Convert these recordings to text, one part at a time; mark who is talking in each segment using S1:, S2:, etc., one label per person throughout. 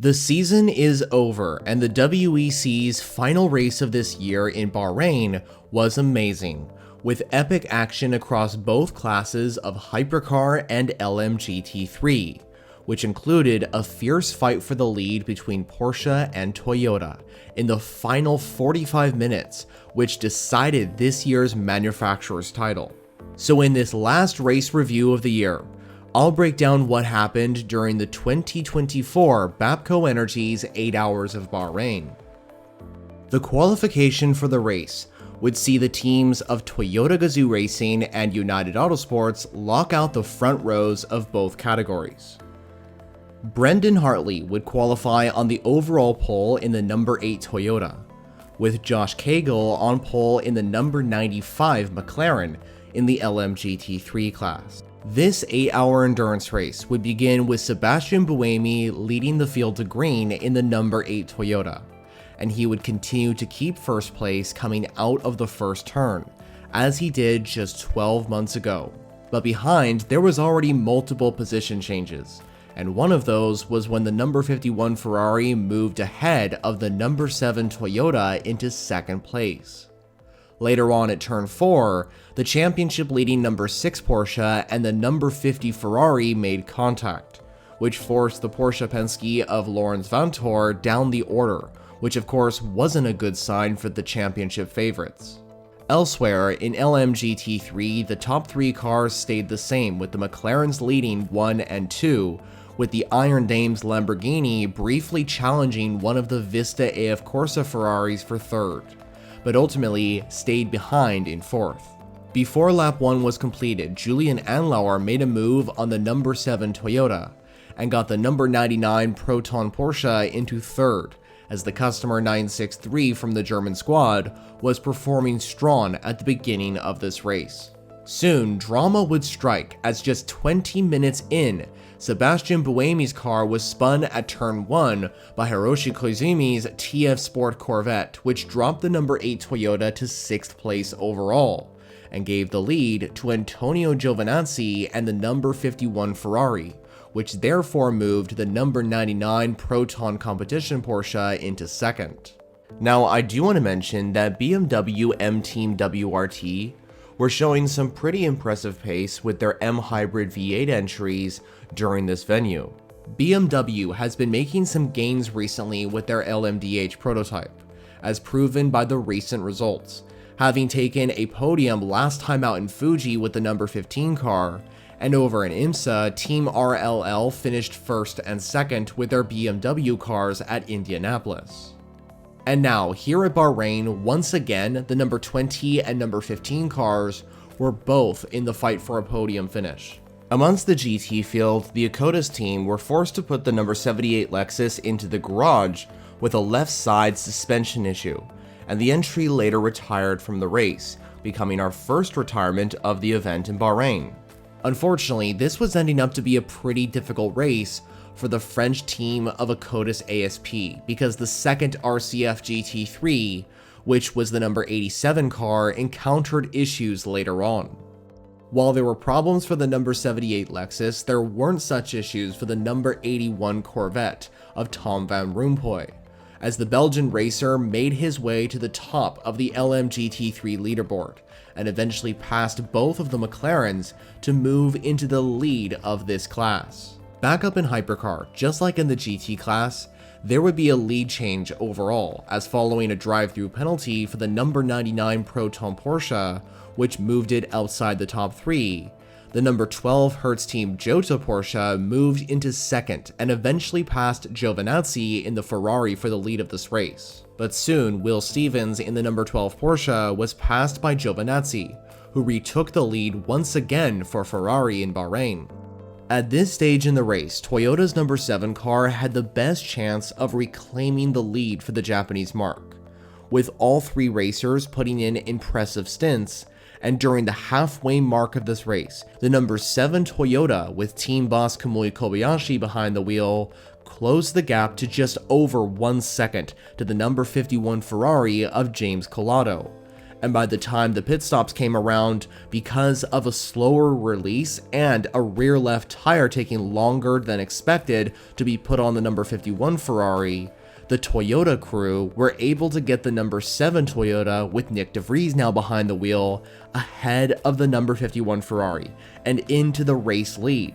S1: The season is over, and the WEC's final race of this year in Bahrain was amazing, with epic action across both classes of Hypercar and LMGT3, which included a fierce fight for the lead between Porsche and Toyota in the final 45 minutes, which decided this year's manufacturer's title. So in this last race review of the year, I'll break down what happened during the 2024 Bapco Energies 8 Hours of Bahrain. The qualification for the race would see the teams of Toyota Gazoo Racing and United Autosports lock out the front rows of both categories. Brendan Hartley would qualify on the overall pole in the number 8 Toyota, with Josh Cagle on pole in the number 95 McLaren in the LMGT3 class. This 8-hour endurance race would begin with Sebastian Buemi leading the field to green in the number 8 Toyota, and he would continue to keep first place coming out of the first turn, as he did just 12 months ago. But behind, there was already multiple position changes, and one of those was when the number 51 Ferrari moved ahead of the number 7 Toyota into second place. Later on at turn 4, the championship-leading number 6 Porsche and the number 50 Ferrari made contact, which forced the Porsche Penske of Laurens Vanthoor down the order, which of course wasn't a good sign for the championship favorites. Elsewhere, in LMGT3, the top 3 cars stayed the same, with the McLarens leading 1 and 2, with the Iron Dames Lamborghini briefly challenging one of the Vista AF Corsa Ferraris for 3rd, but ultimately stayed behind in 4th. Before lap 1 was completed, Julian Anlauer made a move on the number 7 Toyota, and got the number 99 Proton Porsche into 3rd, as the Customer 963 from the German squad was performing strong at the beginning of this race. Soon, drama would strike as just 20 minutes in, Sebastian Buemi's car was spun at turn 1 by Hiroshi Koizumi's TF Sport Corvette, which dropped the number 8 Toyota to 6th place overall, and gave the lead to Antonio Giovinazzi and the number 51 Ferrari, which therefore moved the number 99 Proton Competition Porsche into 2nd. Now, I do want to mention that BMW M Team WRT were showing some pretty impressive pace with their M Hybrid V8 entries during this venue. BMW has been making some gains recently with their LMDH prototype, as proven by the recent results, having taken a podium last time out in Fuji with the number 15 car, and over in IMSA, Team RLL finished 1st and 2nd with their BMW cars at Indianapolis. And now, here at Bahrain, once again, the number 20 and number 15 cars were both in the fight for a podium finish. Amongst the GT field, the Akotas team were forced to put the number 78 Lexus into the garage with a left side suspension issue, and the entry later retired from the race, becoming our first retirement of the event in Bahrain. Unfortunately, this was ending up to be a pretty difficult race for the French team of Akotas ASP, because the second RCF GT3, which was the number 87 car, encountered issues later on. While there were problems for the number 78 Lexus, there weren't such issues for the number 81 Corvette of Tom van Rompuy, as the Belgian racer made his way to the top of the LMGT3 leaderboard, and eventually passed both of the McLarens to move into the lead of this class. Back up in Hypercar, just like in the GT class, there would be a lead change overall, as following a drive-through penalty for the number 99 Proton Porsche, which moved it outside the top 3, the number 12 Hertz Team Jota Porsche moved into 2nd and eventually passed Giovinazzi in the Ferrari for the lead of this race. But soon, Will Stevens in the number 12 Porsche was passed by Giovinazzi, who retook the lead once again for Ferrari in Bahrain. At this stage in the race, Toyota's number 7 car had the best chance of reclaiming the lead for the Japanese marque, with all 3 racers putting in impressive stints, and during the halfway mark of this race, the number 7 Toyota with team boss Kamui Kobayashi behind the wheel closed the gap to just over 1 second to the number 51 Ferrari of James Collado, and by the time the pit stops came around, because of a slower release and a rear left tire taking longer than expected to be put on the number 51 Ferrari, the Toyota crew were able to get the number 7 Toyota, with Nyck de Vries now behind the wheel, ahead of the number 51 Ferrari and into the race lead.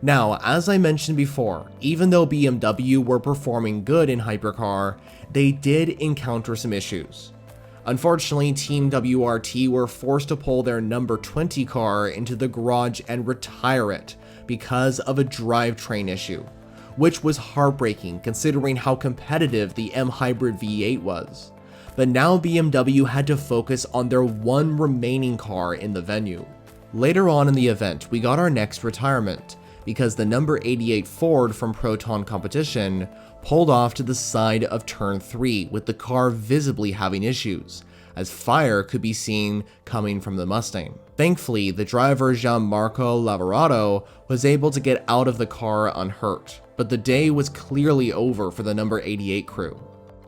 S1: Now, as I mentioned before, even though BMW were performing good in Hypercar, they did encounter some issues. Unfortunately, Team WRT were forced to pull their number 20 car into the garage and retire it because of a drivetrain issue, which was heartbreaking considering how competitive the M Hybrid V8 was. But now BMW had to focus on their one remaining car in the venue. Later on in the event, we got our next retirement, because the number 88 Ford from Proton Competition pulled off to the side of turn 3 with the car visibly having issues, as fire could be seen coming from the Mustang. Thankfully, the driver Gianmarco Lavorato was able to get out of the car unhurt, but the day was clearly over for the number 88 crew.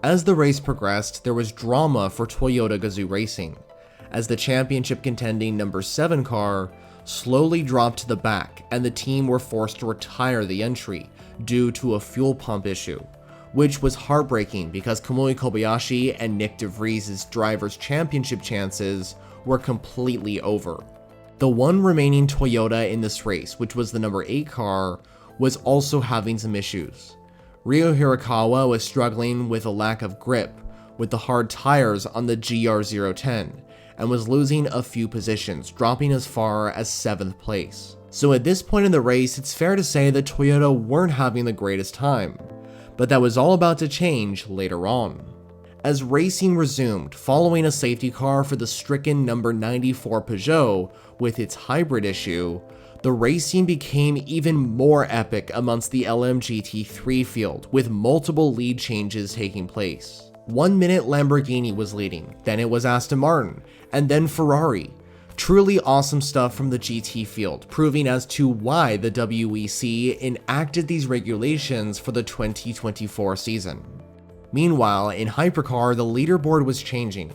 S1: As the race progressed, there was drama for Toyota Gazoo Racing, as the championship contending number 7 car slowly dropped to the back and the team were forced to retire the entry due to a fuel pump issue, which was heartbreaking because Kamui Kobayashi and Nyck de Vries' drivers' championship chances were completely over. The one remaining Toyota in this race, which was the number 8 car, was also having some issues. Ryo Hirakawa was struggling with a lack of grip with the hard tires on the GR010, and was losing a few positions, dropping as far as 7th place. So at this point in the race, it's fair to say that Toyota weren't having the greatest time, but that was all about to change later on. As racing resumed following a safety car for the stricken number 94 Peugeot with its hybrid issue, the racing became even more epic amongst the LMGT3 field, with multiple lead changes taking place. 1 minute Lamborghini was leading, then it was Aston Martin, and then Ferrari. Truly awesome stuff from the GT field, proving as to why the WEC enacted these regulations for the 2024 season. Meanwhile, in Hypercar, the leaderboard was changing.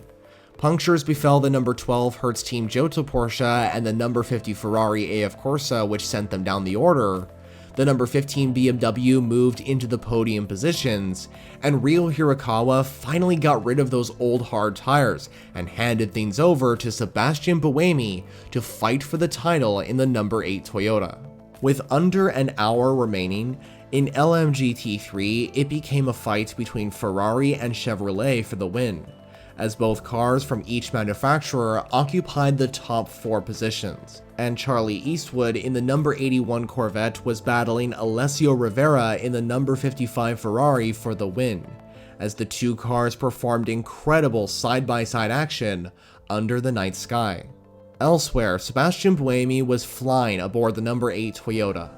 S1: Punctures befell the number 12 Hertz Team Giotto Porsche and the number 50 Ferrari AF Corsa, which sent them down the order. The number 15 BMW moved into the podium positions, and Ryo Hirakawa finally got rid of those old hard tires and handed things over to Sebastian Buemi to fight for the title in the number 8 Toyota. With under an hour remaining, in LMGT3 it became a fight between Ferrari and Chevrolet for the win, as both cars from each manufacturer occupied the top 4 positions, and Charlie Eastwood in the number 81 Corvette was battling Alessio Rivera in the number 55 Ferrari for the win, as the two cars performed incredible side-by-side action under the night sky. Elsewhere, Sebastian Buemi was flying aboard the number 8 Toyota,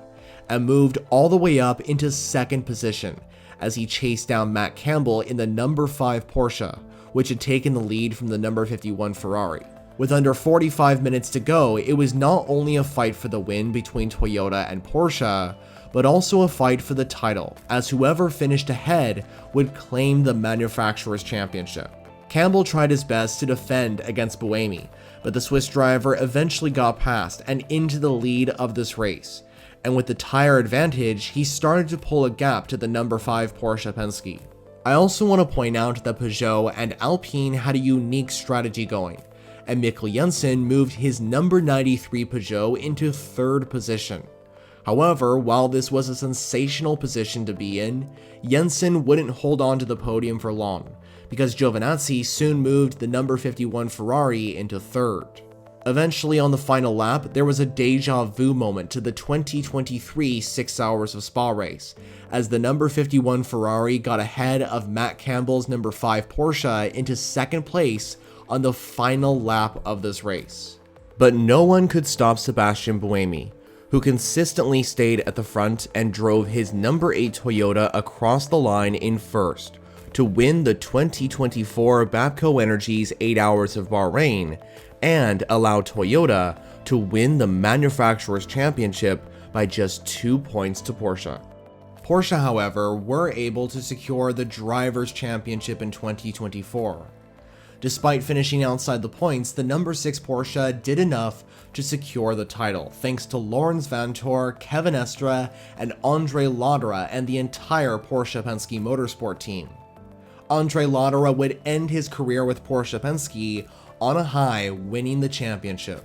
S1: and moved all the way up into 2nd position as he chased down Matt Campbell in the number 5 Porsche, which had taken the lead from the number 51 Ferrari. With under 45 minutes to go, it was not only a fight for the win between Toyota and Porsche, but also a fight for the title, as whoever finished ahead would claim the manufacturer's championship. Campbell tried his best to defend against Buemi, but the Swiss driver eventually got past and into the lead of this race, and with the tire advantage, he started to pull a gap to the number 5 Porsche Penske. I also want to point out that Peugeot and Alpine had a unique strategy going, and Mikkel Jensen moved his number 93 Peugeot into 3rd position. However, while this was a sensational position to be in, Jensen wouldn't hold on to the podium for long, because Giovinazzi soon moved the number 51 Ferrari into 3rd. Eventually, on the final lap, there was a deja vu moment to the 2023 6 Hours of Spa race, as the number 51 Ferrari got ahead of Matt Campbell's number 5 Porsche into 2nd place on the final lap of this race. But no one could stop Sebastian Buemi, who consistently stayed at the front and drove his number 8 Toyota across the line in 1st to win the 2024 Bapco Energies 8 Hours of Bahrain, and allow Toyota to win the manufacturer's championship by just 2 points to Porsche. Porsche, however, were able to secure the driver's championship in 2024. Despite finishing outside the points, the number 6 Porsche did enough to secure the title, thanks to Lorenz Vanthoor, Kevin Estre, and Andre Lotterer and the entire Porsche Penske Motorsport team. Andre Lotterer would end his career with Porsche Penske on a high, winning the championship.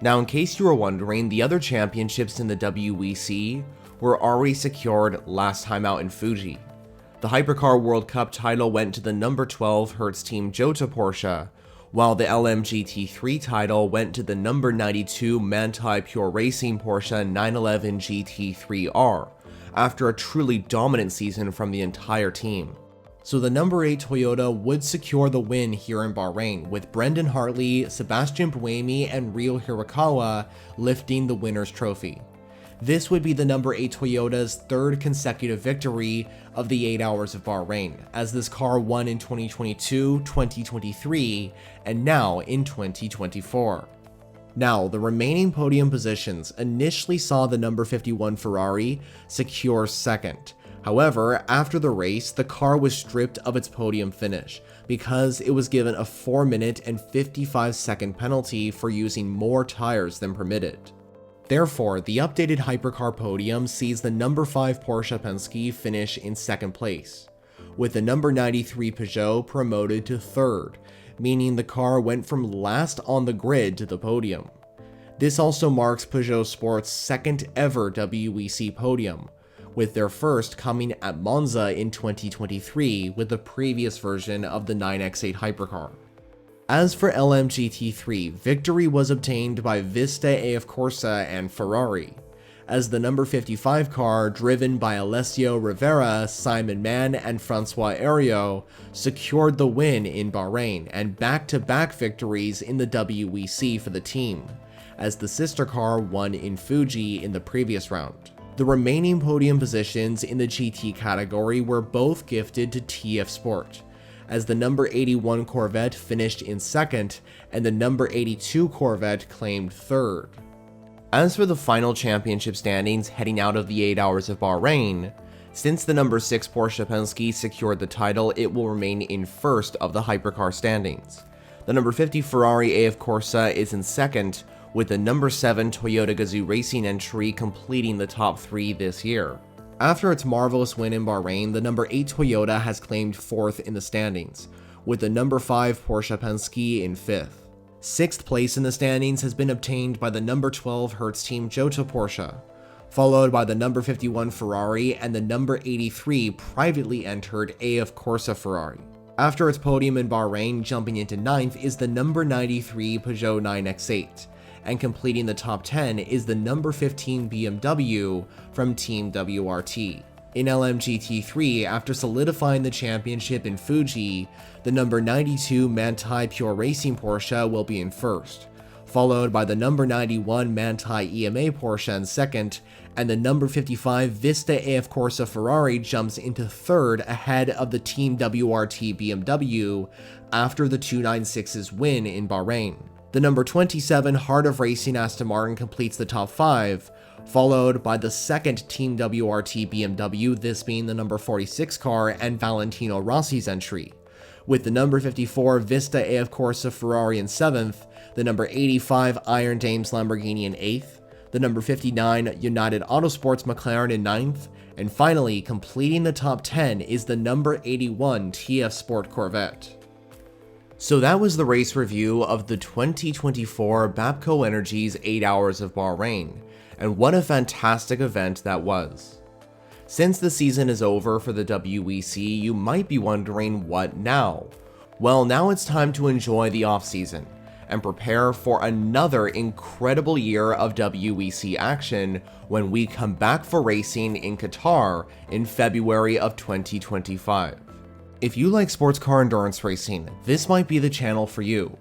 S1: Now, in case you were wondering, the other championships in the WEC were already secured last time out in Fuji. The Hypercar World Cup title went to the number 12 Hertz Team Jota Porsche, while the LMGT3 title went to the number 92 Manthey Pure Racing Porsche 911 GT3R, after a truly dominant season from the entire team. So the number 8 Toyota would secure the win here in Bahrain, with Brendan Hartley, Sebastian Buemi, and Ryo Hirakawa lifting the winner's trophy. This would be the number 8 Toyota's third consecutive victory of the 8 Hours of Bahrain, as this car won in 2022, 2023, and now in 2024. Now, the remaining podium positions initially saw the number 51 Ferrari secure second. However, after the race, the car was stripped of its podium finish because it was given a 4-minute and 55-second penalty for using more tires than permitted. Therefore, the updated Hypercar podium sees the number 5 Porsche Penske finish in second place, with the number 93 Peugeot promoted to third, meaning the car went from last on the grid to the podium. This also marks Peugeot Sport's second ever WEC podium, with their first coming at Monza in 2023 with the previous version of the 9X8 Hypercar. As for LMGT3, victory was obtained by Vista AF Corsa and Ferrari, as the number 55 car, driven by Alessio Rivera, Simon Mann, and Francois Ario, secured the win in Bahrain and back-to-back victories in the WEC for the team, as the sister car won in Fuji in the previous round. The remaining podium positions in the GT category were both gifted to TF Sport, as the number 81 Corvette finished in second and the number 82 Corvette claimed third. As for the final championship standings heading out of the 8 Hours of Bahrain, since the number 6 Porsche Penske secured the title, it will remain in first of the Hypercar standings. The number 50 Ferrari AF Corsa is in second, with the number 7 Toyota Gazoo Racing entry completing the top 3 this year. After its marvelous win in Bahrain, the number 8 Toyota has claimed 4th in the standings, with the number 5 Porsche Penske in 5th. 6th place in the standings has been obtained by the number 12 Hertz Team Jota Porsche, followed by the number 51 Ferrari and the number 83 privately entered AF Corsa Ferrari. After its podium in Bahrain, jumping into 9th is the number 93 Peugeot 9X8, and completing the top 10 is the number 15 BMW from Team WRT. In LMGT3, after solidifying the championship in Fuji, the number 92 Manthey Pure Racing Porsche will be in first, followed by the number 91 Manthey EMA Porsche in second, and the number 55 Vista AF Corsa Ferrari jumps into third ahead of the Team WRT BMW after the 296's win in Bahrain. The number 27 Heart of Racing Aston Martin completes the top 5, followed by the second Team WRT BMW, this being the number 46 car and Valentino Rossi's entry, with the number 54 Vista AF Corsa Ferrari in 7th, the number 85 Iron Dames Lamborghini in 8th, the number 59 United Autosports McLaren in 9th, and finally completing the top 10 is the number 81 TF Sport Corvette. So that was the race review of the 2024 Bapco Energies 8 Hours of Bahrain, and what a fantastic event that was. Since the season is over for the WEC, you might be wondering, what now? Well, now it's time to enjoy the off-season and prepare for another incredible year of WEC action when we come back for racing in Qatar in February of 2025. If you like sports car endurance racing, this might be the channel for you.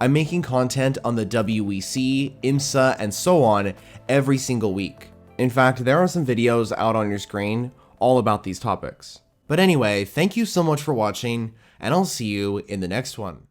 S1: I'm making content on the WEC, IMSA, and so on every single week. In fact, there are some videos out on your screen all about these topics. But anyway, thank you so much for watching, and I'll see you in the next one.